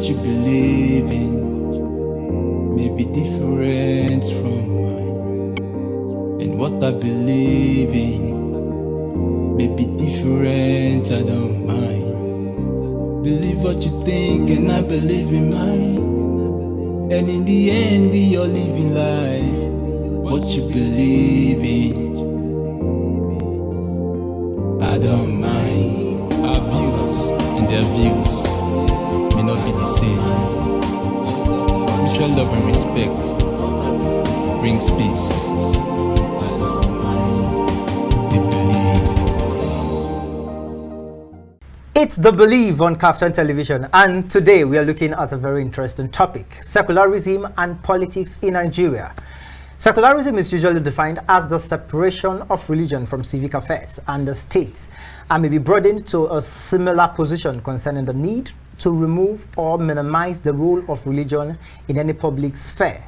you believe in may be different from mine, and what I believe in may be different. I don't mind. Believe what you think, and I believe in mine. And in the end, we all live in life what you believe in. I don't mind. Our views and their views may not be the same. Mutual love and respect brings peace. I don't mind. They believe. It's The Believe on KAFTAN television, and today we are looking at a very interesting topic: secularism and politics in Nigeria. Secularism is usually defined as the separation of religion from civic affairs and the state, and may be broadened to a similar position concerning the need to remove or minimize the role of religion in any public sphere.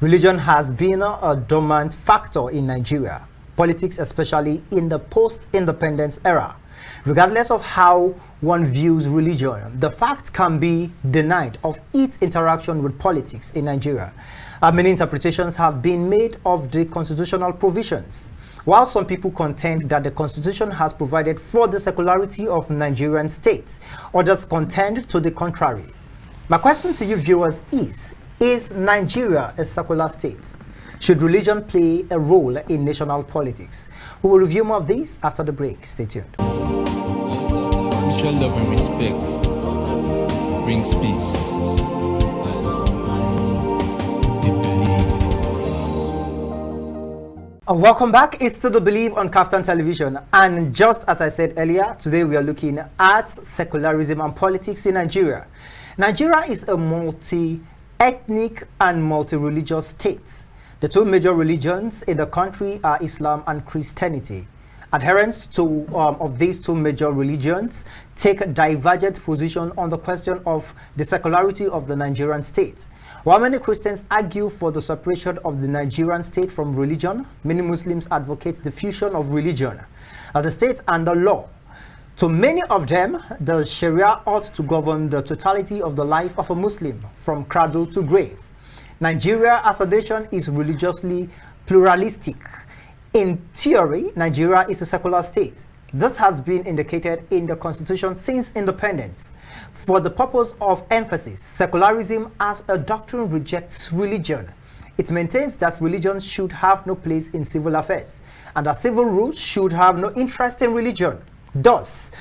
Religion has been a dominant factor in Nigeria, politics especially in the post-independence era. Regardless of how one views religion, the fact can be denied of its interaction with politics in Nigeria. Many interpretations have been made of the constitutional provisions. While some people contend that the constitution has provided for the secularity of Nigerian states, others contend to the contrary. My question to you viewers is Nigeria a secular state? Should religion play a role in national politics? We will review more of this after the break. Stay tuned. Mutual love and respect brings peace. They believe. Welcome back. It's to The Believe on KAFTAN television, and just as I said earlier, today we are looking at secularism and politics in Nigeria. Nigeria is a multi-ethnic and multi-religious state. The two major religions in the country are Islam and Christianity. Adherents of these two major religions take a divergent position on the question of the secularity of the Nigerian state. While many Christians argue for the separation of the Nigerian state from religion, many Muslims advocate the fusion of religion, the state and the law. To many of them, the Sharia ought to govern the totality of the life of a Muslim from cradle to grave. Nigeria as a nation is religiously pluralistic. In theory, Nigeria is a secular state. This has been indicated in the constitution since independence. For the purpose of emphasis, secularism as a doctrine rejects religion. It maintains that religion should have no place in civil affairs, and that civil rules should have no interest in religion. Thus,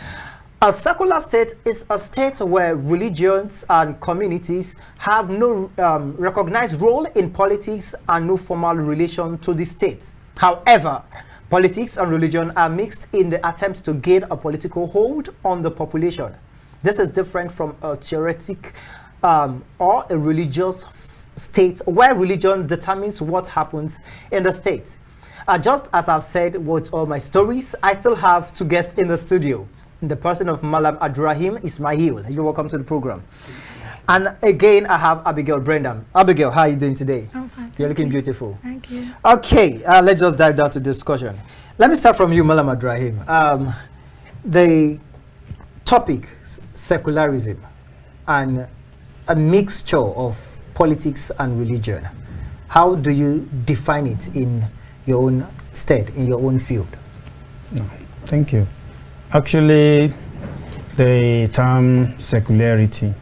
a secular state is a state where religions and communities have no recognized role in politics and no formal relation to the state. However, politics and religion are mixed in the attempt to gain a political hold on the population. This is different from a theoretic or a religious state where religion determines what happens in the state. Just as I've said with all my stories, I still have two guests in the studio. In the person of Mallam Abdullahi, Ismaheel. You're welcome to the program. And again, I have Abigail Brendan. Abigail, how are you doing today? I'm fine. You're looking beautiful. Thank you. Okay, let's just dive down to discussion. Let me start from you, Mallam Abdullahi. The topic, secularism, and a mixture of politics and religion. How do you define it in your own state, in your own field? Thank you. Actually, the term secularity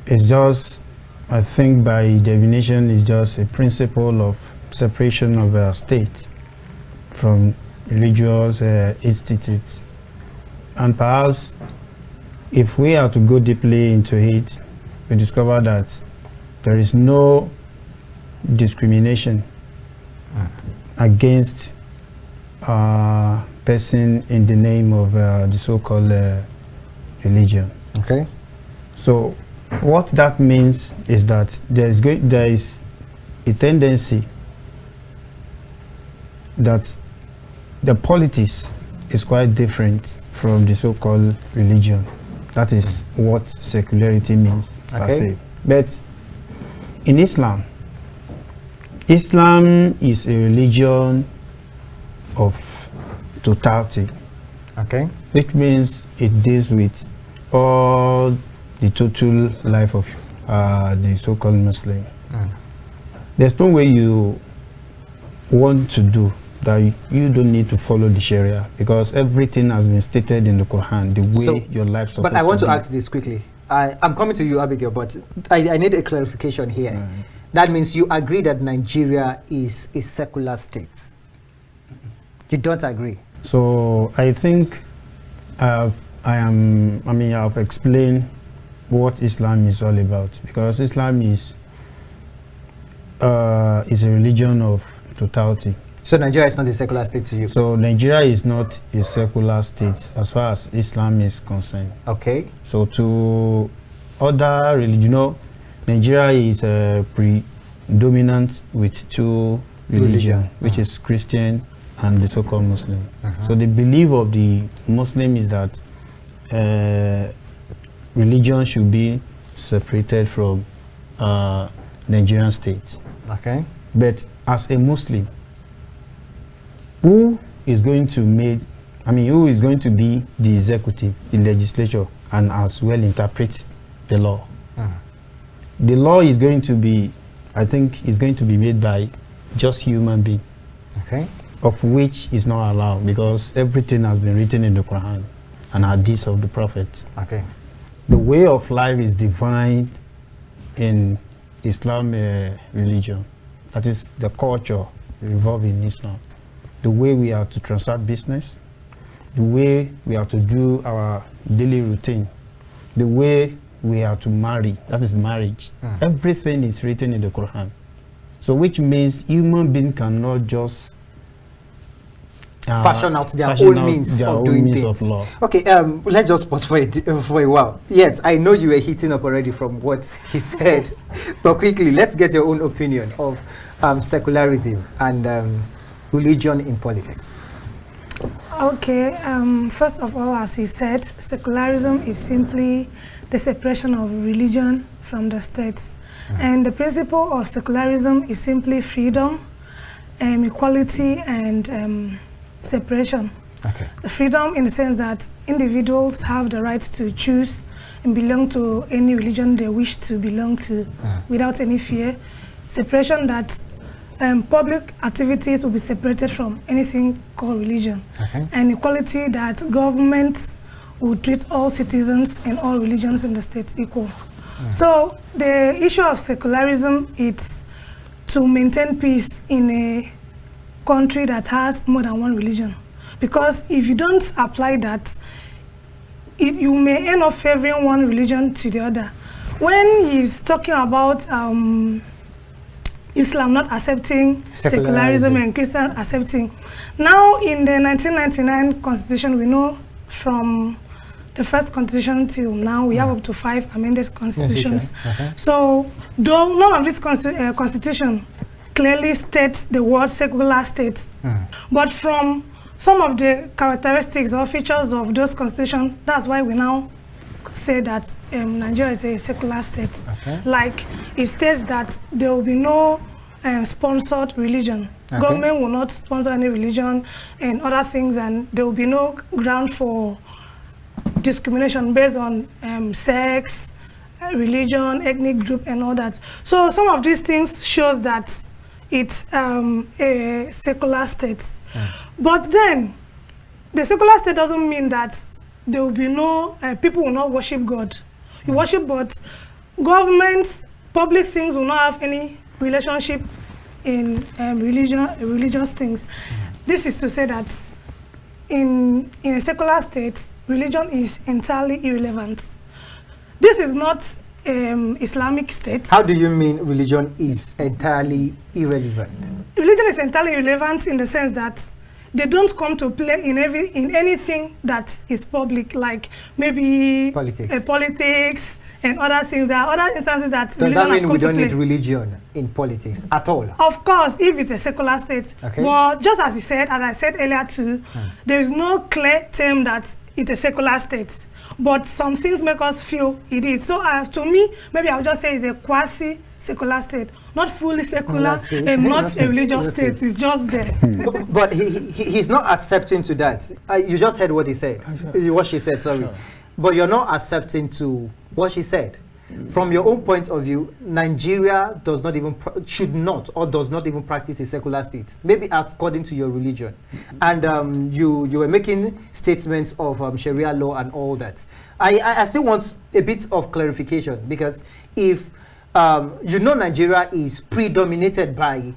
is just, I think by definition, is just a principle of separation of a state from religious institutes. And perhaps if we are to go deeply into it, we discover that there is no discrimination against person in the name of the so-called religion. Okay. So what that means is that there is a tendency that the politics is quite different from the so-called religion. That is what secularity means, per se. But in Islam is a religion of totality. Okay. Which means it deals with all the total life of the so-called Muslim. Mm. There's no way you want to do that you don't need to follow the Sharia, because everything has been stated in the Quran, the way your life's supposed to be. But I want to ask this quickly. I'm coming to you, Abigail, but I need a clarification here. Right. That means you agree that Nigeria is a secular state. You don't agree? So I think I've explained what Islam is all about, because Islam is a religion of totality. So Nigeria is not a secular state to you? So Nigeria is not a secular state as far as Islam is concerned. Okay. So to other religion, Nigeria is predominant with two religions, which is Christian and the so-called Muslim. So the belief of the Muslim is that religion should be separated from Nigerian state. Okay. But as a Muslim, who is going to be the executive, the legislature, and as well interpret the law? The law is going to be, I think, is going to be made by just human being. Okay. Of which is not allowed, because everything has been written in the Quran and hadith of the prophets. Okay. The way of life is defined in Islam religion. That is the culture involved in Islam. The way we are to transact business, the way we are to do our daily routine, the way we are to marry, that is marriage. Everything is written in the Quran. So which means human being cannot just fashion out their own means of doing things. Of law. Okay, let's just pause for a while. Yes, I know you were heating up already from what he said, but quickly, let's get your own opinion of secularism and religion in politics. Okay, first of all, as he said, secularism is simply the separation of religion from the state. And the principle of secularism is simply freedom, equality, and separation. Okay. The freedom in the sense that individuals have the right to choose and belong to any religion they wish to belong to without any fear. Separation that public activities will be separated from anything called religion. Okay. And equality that governments will treat all citizens and all religions in the state equal. So the issue of secularism is to maintain peace in a country that has more than one religion. Because if you don't apply that, you may end up favoring one religion to the other. When he's talking about Islam not accepting secularism and Christian accepting, now in the 1999 constitution, we know from the first constitution till now, we have up to 5 amended constitutions. So, though none of this constitution clearly states the word secular state, but from some of the characteristics or features of those constitutions, that's why we now say that Nigeria is a secular state. Like, it states that there will be no sponsored religion. Government will not sponsor any religion and other things, and there will be no ground for discrimination based on sex, religion, ethnic group, and all that. So some of these things shows that it's a secular state. But then, the secular state doesn't mean that there will be no, people will not worship God. You worship, but governments, public things will not have any relationship in religious things. This is to say that in a secular state, religion is entirely irrelevant. This is not Islamic state. How do you mean religion is entirely irrelevant? Religion is entirely irrelevant in the sense that they don't come to play in anything that is public, like maybe politics and other things. There are other instances that does religion that mean we don't play. need religion in politics at all? Of course, if it's a secular state. But just as I said earlier too, there is no clear term that it's a secular state. But some things make us feel it is. So to me, maybe I'll just say it's a quasi-secular state, not fully secular, and not a religious state. It's just there. But he's not accepting to that. You just heard what he said, what she said, sorry. but you're not accepting to what she said. From your own point of view, Nigeria does not even should not or does not even practice a secular state, maybe according to your religion. And you were making statements of Sharia law and all that. I still want a bit of clarification, because if Nigeria is predominated by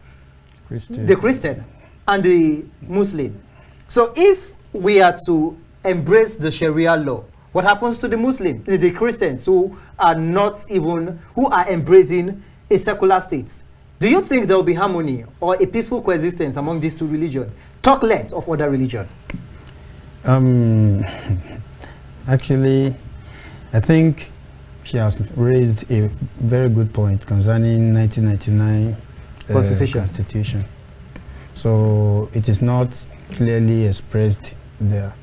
the Christian and the Muslim. So if we are to embrace the Sharia law, what happens to the Muslims, the Christians who are embracing a secular state? Do you think there will be harmony or a peaceful coexistence among these two religions? Talk less of other religion. Actually, I think she has raised a very good point concerning 1999 Constitution. So it is not clearly expressed there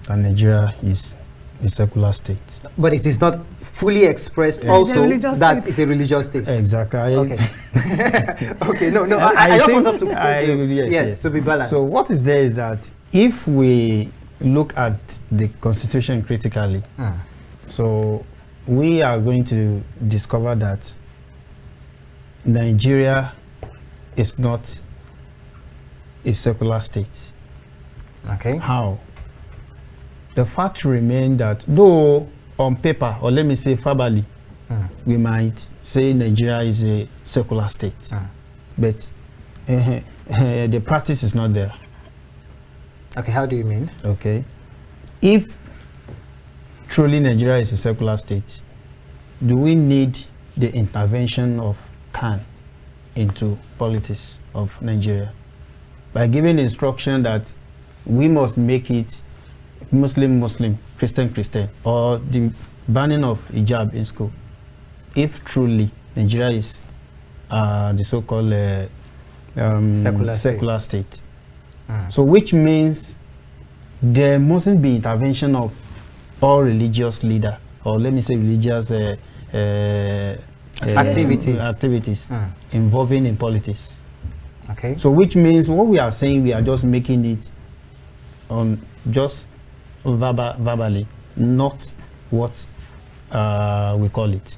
that Nigeria is a secular state. But it is not fully expressed also that it's a religious state. Exactly. Okay. Okay, no, I just want us to to be balanced. So what is there is that if we look at the Constitution critically, so we are going to discover that Nigeria is not a secular state. Okay. How? The fact remains that though on paper, or let me say verbally, we might say Nigeria is a secular state, but the practice is not there. Okay, how do you mean? Okay. If truly Nigeria is a secular state, do we need the intervention of KAN into politics of Nigeria by giving instruction that we must make it Muslim, Christian, or the banning of hijab in school? If truly Nigeria is the so-called secular state. So which means there mustn't be intervention of all religious leader, or let me say religious activities involving in politics. Okay. So which means what we are saying, we are just making it on just verbally, not what we call it.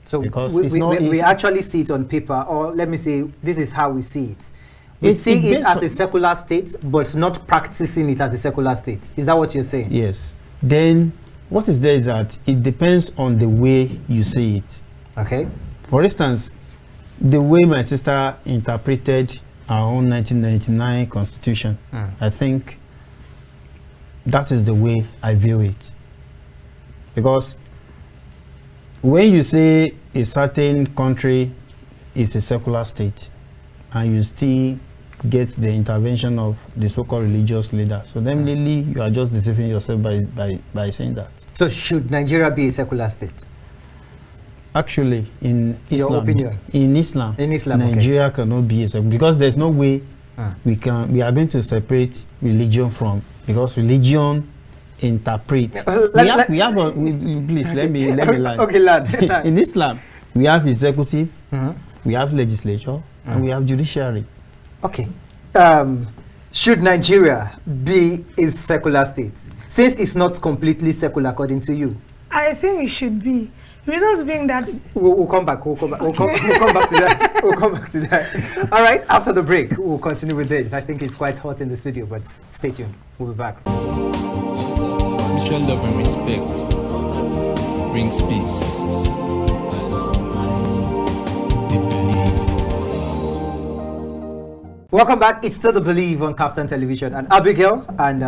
So because we actually see it on paper, or let me say, this is how we see it. We see it as a secular state, but not practicing it as a secular state. Is that what you're saying? Yes. Then what is there is that it depends on the way you see it. Okay. For instance, the way my sister interpreted our own 1999 Constitution, I think that is the way I view it. Because when you say a certain country is a secular state and you still get the intervention of the so-called religious leader, so then really you are just deceiving yourself by saying that. So should Nigeria be a secular state? Actually, in Islam, your opinion? In Islam, Nigeria cannot be a secular, because there's no way we are going to separate religion from, because religion interprets. Please let me land. Okay, land. In Islam, we have executive, we have legislature, and we have judiciary. Okay. Should Nigeria be a secular state, since it's not completely secular according to you? I think it should be. Reasons being that we'll come back. We'll come back to that. We'll come back to that. All right. After the break, we'll continue with this. I think it's quite hot in the studio, but stay tuned. We'll be back. Mutual love and respect brings peace. Welcome back. It's still The Believe on KAFTAN Television, and Abigail and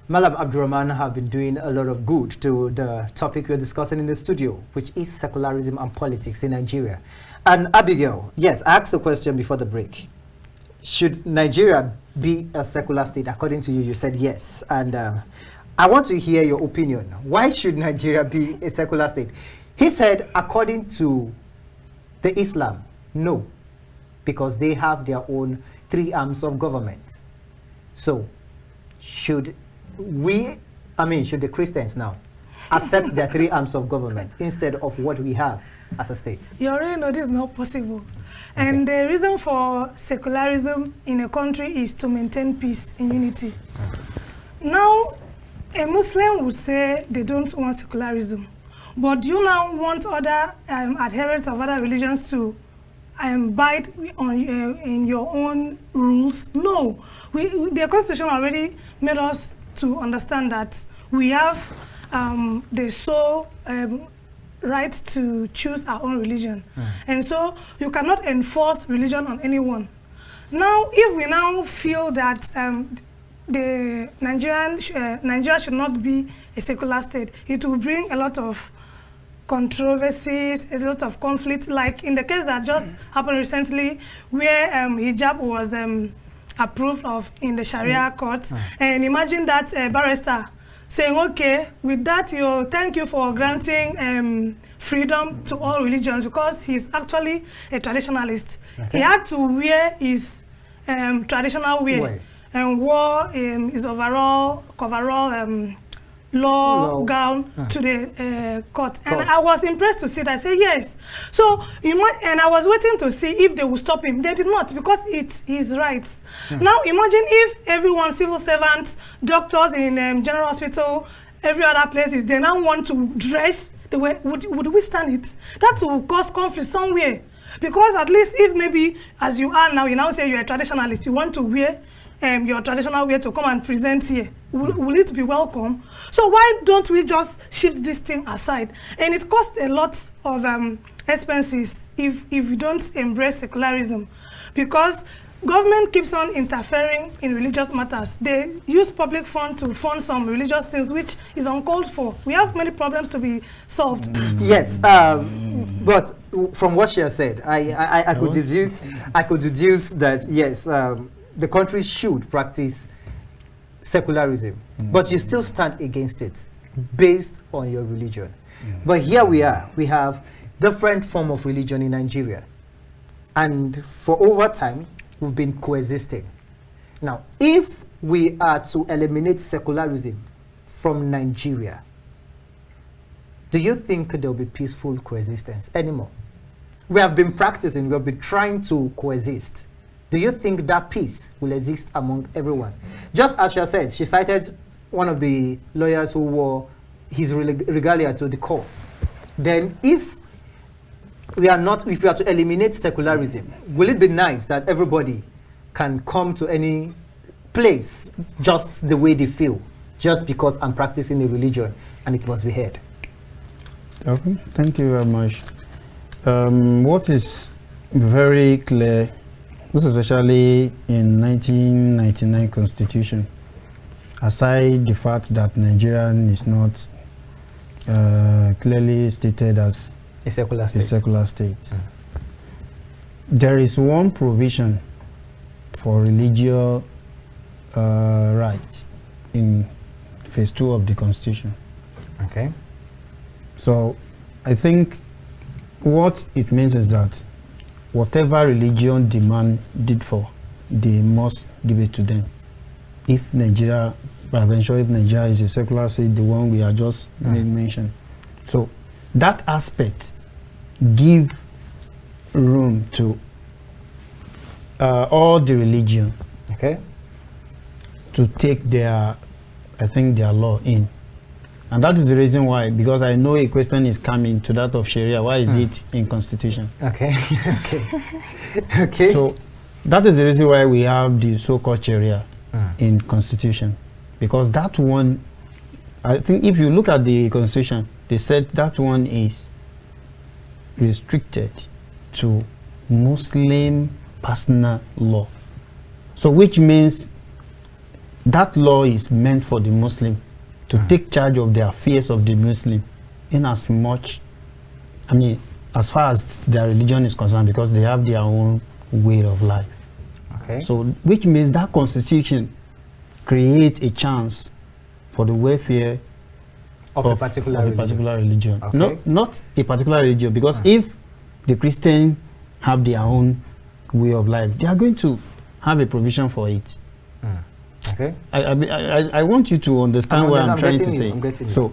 Mallam Abdurrahman have been doing a lot of good to the topic we're discussing in the studio, which is secularism and politics in Nigeria. And Abigail, yes, I asked the question before the break. Should Nigeria be a secular state? According to you, you said yes. And I want to hear your opinion. Why should Nigeria be a secular state? He said, according to the Islam, no, because they have their own 3 arms of government. So, should the Christians now accept their 3 arms of government instead of what we have as a state? You already know this is not possible. Okay. And the reason for secularism in a country is to maintain peace and unity. Now, a Muslim would say they don't want secularism, but do you now want other adherents of other religions to abide on in your own rules? No. The Constitution already made us to understand that we have the sole right to choose our own religion. And so you cannot enforce religion on anyone. Now, if we now feel that Nigeria should not be a secular state, it will bring a lot of controversies, a lot of conflict, like in the case that just happened recently, where hijab was approved of in the Sharia court. And imagine that barrister saying, okay, with that, thank you for granting freedom to all religions, because he's actually a traditionalist. Okay. He had to wear his traditional wear and wore his coverall law gown to the court. And I was impressed to see that. I said, yes. So, and I was waiting to see if they would stop him. They did not, because it's his rights. Now, imagine if everyone, civil servants, doctors in general hospital, every other places, they now want to dress the way, would we stand it? That will cause conflict somewhere. Because at least if maybe, as you are now, you now say you're a traditionalist, you want to wear your traditional wear to come and present here, will it be welcome? So why don't we just shift this thing aside? And it costs a lot of expenses if you don't embrace secularism, because government keeps on interfering in religious matters. They use public funds to fund some religious things, which is uncalled for. We have many problems to be solved. Yes, but from what she has said, I could deduce that yes, the country should practice secularism, but you still stand against it based on your religion. But here we are, we have different form of religion in Nigeria, and for over time we've been coexisting. Now, if we are to eliminate secularism from Nigeria, do you think there will be peaceful coexistence anymore? We have been practicing, we have been trying to coexist. Do you think that peace will exist among everyone? Just as she said, she cited one of the lawyers who wore his regalia to the court. Then if we are to eliminate secularism, will it be nice that everybody can come to any place just the way they feel, just because I'm practicing a religion and it must be heard? Okay, thank you very much. What is very clear, most especially in 1999 Constitution, aside the fact that Nigerian is not clearly stated as a secular state. There is one provision for religious rights in phase 2 of the Constitution. Okay. So I think what it means is that whatever religion demanded for, they must give it to them. If Nigeria, eventually if Nigeria is a secular state, the one we are just made mention. So that aspect give room to all the religion to take their law in. And that is the reason why, because I know a question is coming to that of Sharia, why is it in Constitution? Okay. So that is the reason why we have the so-called Sharia in Constitution. Because that one, I think if you look at the Constitution, they said that one is restricted to Muslim personal law. So which means that law is meant for the Muslim to take charge of the affairs of the Muslim, in as much, as far as their religion is concerned, because they have their own way of life. Okay. So which means that Constitution creates a chance for the welfare of a particular religion. Okay. Not a particular religion, because if the Christians have their own way of life, they are going to have a provision for it. Okay. I want you to understand what I'm trying to say. So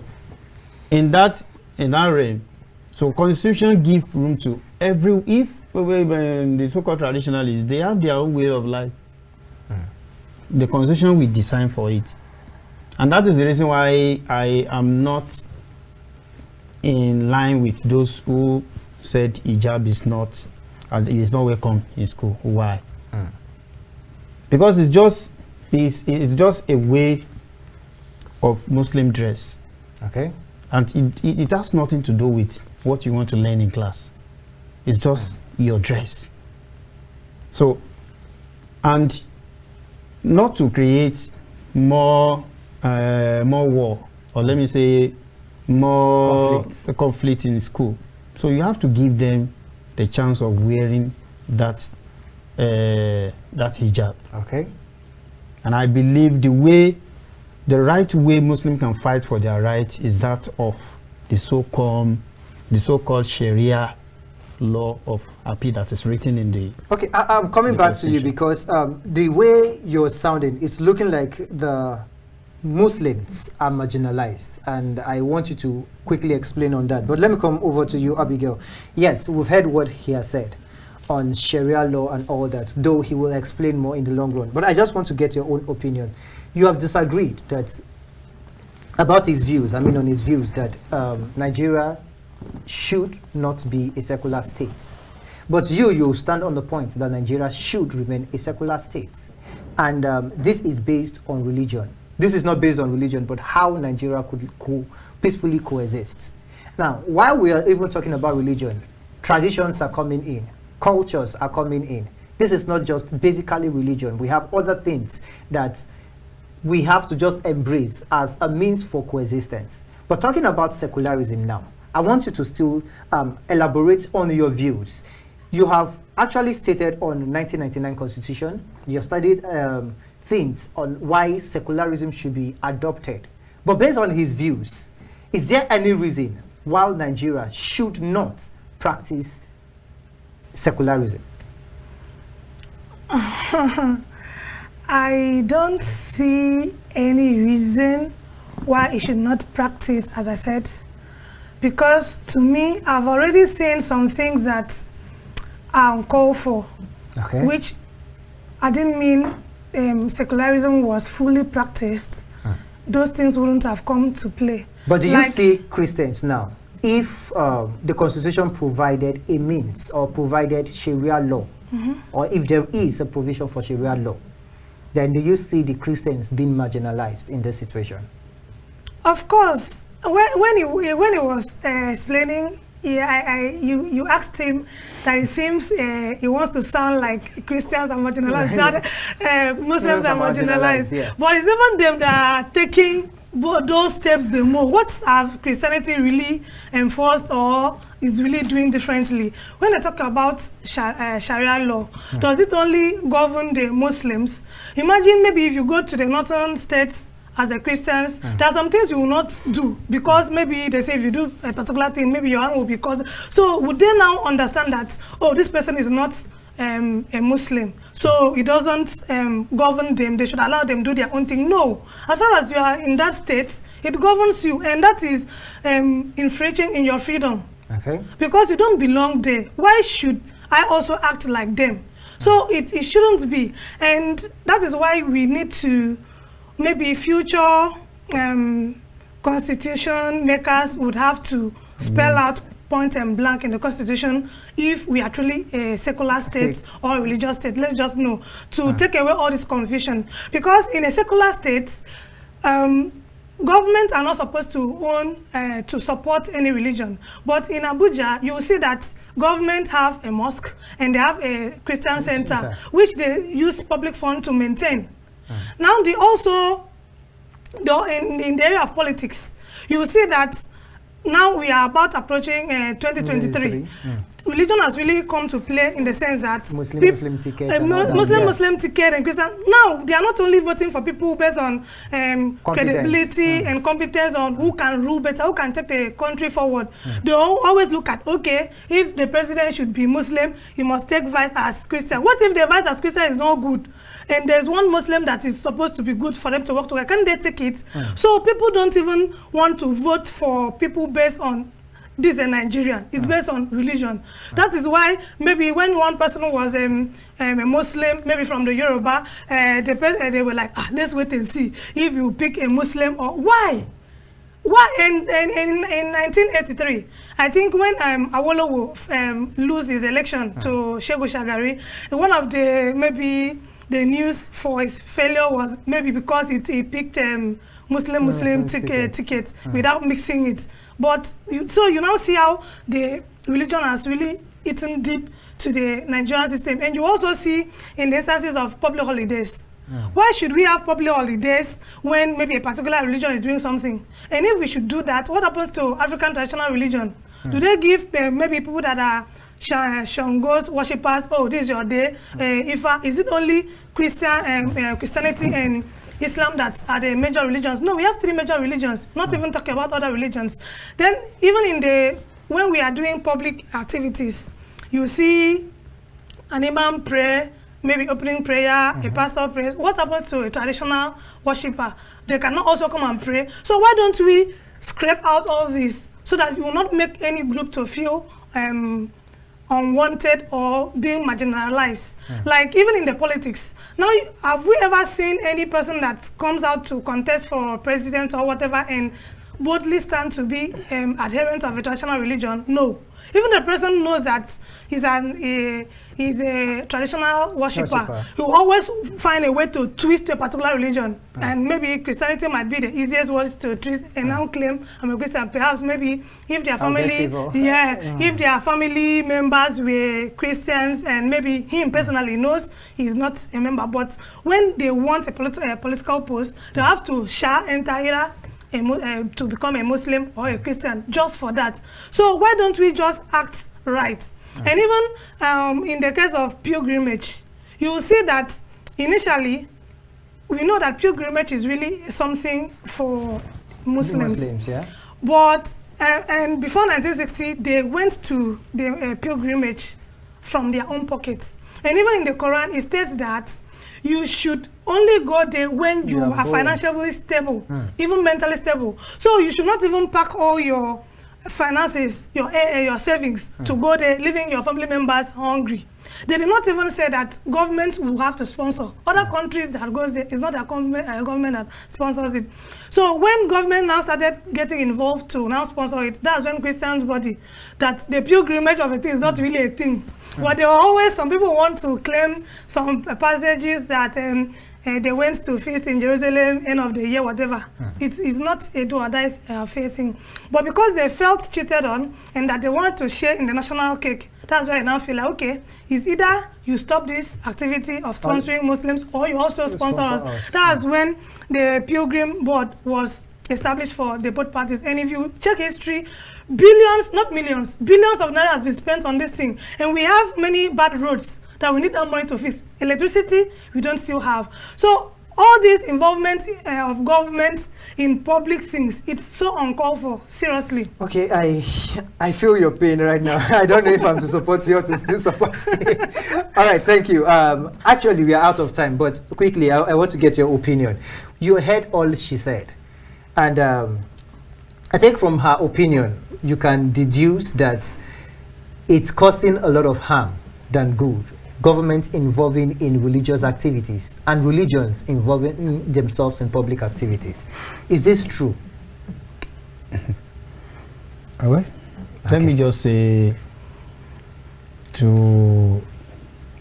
in that realm, so Constitution gives room to if the so-called traditionalists, they have their own way of life. The Constitution will design for it. And that is the reason why I am not in line with those who said hijab is not welcome in school. Why? Because it's just a way of Muslim dress. Okay. And it has nothing to do with what you want to learn in class. It's just your dress. So, and not to create more war, or let me say more conflict in school. So you have to give them the chance of wearing that hijab. Okay. And I believe the right way Muslims can fight for their rights is that of the so-called Sharia law of Happy that is written in the... Okay, I'm coming back to you because the way you're sounding, it's looking like the Muslims are marginalized, and I want you to quickly explain on that. But let me come over to you, Abigail. Yes, we've heard what he has said on Sharia law and all that, though he will explain more in the long run. But I just want to get your own opinion. You have disagreed about his views, on his views that Nigeria should not be a secular state. But you stand on the point that Nigeria should remain a secular state. And this is based on religion. This is not based on religion, but how Nigeria could peacefully coexist. Now, while we are even talking about religion, traditions are coming in, cultures are coming in. This is not just basically religion. We have other things that we have to just embrace as a means for coexistence. But talking about secularism now, I want you to still elaborate on your views. You have actually stated on 1999 Constitution, you have studied things on why secularism should be adopted. But based on his views, is there any reason why Nigeria should not practice secularism? I don't see any reason why it should not practice, as I said, because to me, I've already seen some things that are uncalled for, which I didn't mean secularism was fully practiced. Those things wouldn't have come to play. But do you see Christians now, if the Constitution provided a means or provided Sharia law, or if there is a provision for Sharia law, then do you see the Christians being marginalized in this situation? Of course. When he was explaining, you asked him that it seems he wants to sound like Christians are marginalized, that Muslims are marginalized. Yeah. But it's even them that are taking those steps the more. What have Christianity really enforced or is really doing differently? When I talk about Sharia law, does it only govern the Muslims? Imagine maybe if you go to the northern states as a Christians, there are some things you will not do because maybe they say if you do a particular thing, maybe your hand will be caused. So would they now understand that, oh, this person is not a Muslim, so it doesn't govern them, they should allow them to do their own thing? No. As far as you are in that state, it governs you, and that is infringing in your freedom. Okay. Because you don't belong there. Why should I also act like them? So it shouldn't be. And that is why we need to, maybe future constitution makers would have to spell out point and blank in the Constitution if we are truly a secular state or a religious state. Let's just know to take away all this confusion. Because in a secular state, governments are not supposed to own, to support any religion. But in Abuja, you will see that government have a mosque and they have a Christian center, which they use public funds to maintain. Now they also, in the area of politics, you will see that now we are about approaching 2023. Religion has really come to play in the sense that Muslim ticket, Muslim ticket and Christian. Now they are not only voting for people based on credibility and competence on who can rule better, who can take the country forward. They always look at, okay, if the president should be Muslim, he must take vice as Christian. What if the vice as Christian is not good? And there's one Muslim that is supposed to be good for them to work together. Can they take it? So people don't even want to vote for people based on this is Nigerian. It's based on religion. That is why maybe when one person was a Muslim, maybe from the Yoruba, they were like, let's wait and see if you pick a Muslim or why. Why? In 1983, I think when Awolowo lose his election to Shehu Shagari, one of the news for his failure was maybe because he picked Muslim ticket without mixing it. But so you now see how the religion has really eaten deep to the Nigerian system, and you also see in the instances of public holidays. Why should we have public holidays when maybe a particular religion is doing something? And if we should do that, what happens to African traditional religion? Do they give maybe people that are Shango's worshippers, oh, this is your day? Is it only Christianity and Islam that are the major religions? No, we have 3 major religions, not even talking about other religions. Then even when we are doing public activities, you see an imam pray, maybe opening prayer, a pastor prays. What happens to a traditional worshipper? They cannot also come and pray. So why don't we scrape out all this so that you will not make any group to feel unwanted or being marginalized? Like even in the politics. Now, have we ever seen any person that comes out to contest for president or whatever and boldly stand to be adherents of a traditional religion? No. Even the person knows that he's a traditional worshipper. He will always find a way to twist a particular religion. And maybe Christianity might be the easiest way to twist and now claim I'm a Christian. Perhaps maybe if their family, if their family members were Christians and maybe him personally knows he's not a member. But when they want a political post, they have to enter either to become a Muslim or a Christian just for that. So why don't we just act right? And even in the case of pilgrimage, you will see that initially we know that pilgrimage is really something for Muslims. But and before 1960, they went to the pilgrimage from their own pockets. And even in the Quran, it states that you should only go there when you are financially stable, even mentally stable. So you should not even pack all your finances, your savings to go there, leaving your family members hungry. They did not even say that governments will have to sponsor. Other countries that goes there, it's not a government that sponsors it. So when government now started getting involved to now sponsor it, that's when Christians body that the pilgrimage of a thing is not really a thing. But there are always some people want to claim some passages that they went to feast in Jerusalem, end of the year, whatever. It's not a do or die faith thing. But because they felt cheated on and that they wanted to share in the national cake, that's why I now feel like, okay, it's either you stop this activity of sponsoring Muslims or you also sponsor us. That's when the Pilgrim Board was established for the both parties. And if you check history, billions, not millions, billions of naira has been spent on this thing. And we have many bad roads that we need that money to fix. Electricity, we don't still have. So all this involvement of government in public things, it's so uncalled for, seriously. Okay, I feel your pain right now. I don't know if I'm to support you or to still support me. All right, thank you. Actually, we are out of time, but quickly, I want to get your opinion. You heard all she said. And I think from her opinion, you can deduce that it's causing a lot of harm than good. Government involving in religious activities and religions involving themselves in public activities. Is this true? Okay. Let me just say to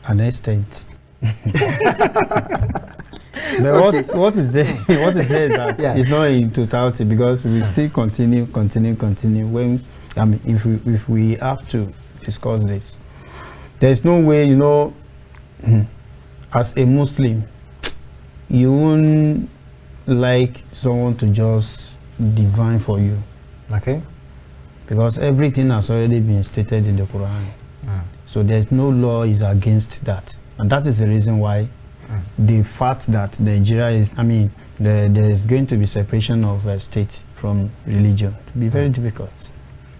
an extent. But what is there? What is there is that it's not in totality, because we still continue. When if we have to discuss this, there's no way, as a Muslim, you won't like someone to just divine for you. Okay. Because everything has already been stated in the Quran. So there's no law is against that. And that is the reason why the fact that Nigeria is, there's going to be separation of state from religion to be very difficult.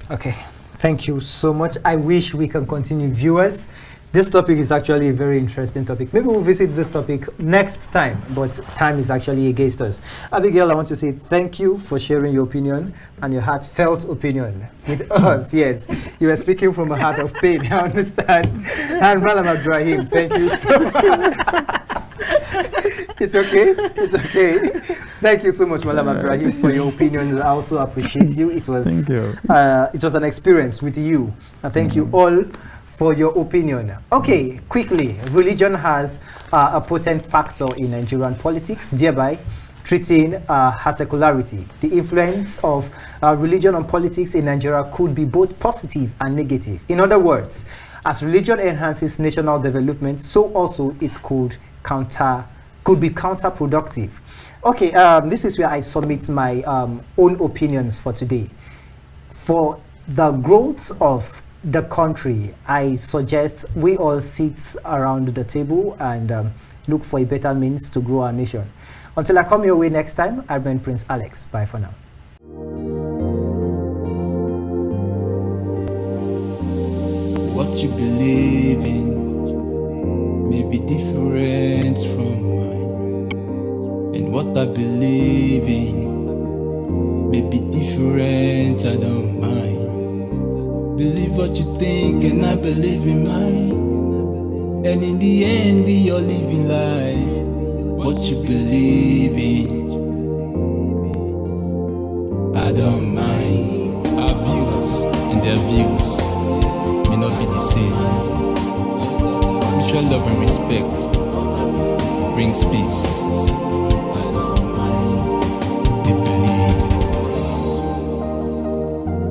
Okay. Thank you so much. I wish we can continue. Viewers, This topic is actually a very interesting topic. Maybe we'll visit this topic next time, but time is actually against us. Abigail, I want to say thank you for sharing your opinion and your heartfelt opinion with us. Yes, you are speaking from a heart of pain, I understand. And Mallam Abdullahi, thank you so much. It's okay, it's okay. Thank you so much, Mallam Abdullahi, for your opinion. I also appreciate you. It was, Thank you. It was an experience with you. And thank you all for your opinion. Okay, quickly, religion has a potent factor in Nigerian politics, thereby treating her secularity. The influence of religion on politics in Nigeria could be both positive and negative. In other words, as religion enhances national development, so also it could be counterproductive. Okay, this is where I submit my own opinions for today. For the growth of the country, I suggest we all sit around the table and look for a better means to grow our nation. Until I come your way next time, I've been Prince Alex. Bye for now. What you believe in may be different from mine, and what I believe in may be different. I don't mind. Believe what you think and I believe in mine, and in the end we all living life. What you believe in, I don't mind. Our views and their views may not be the same. Mutual love and respect brings peace.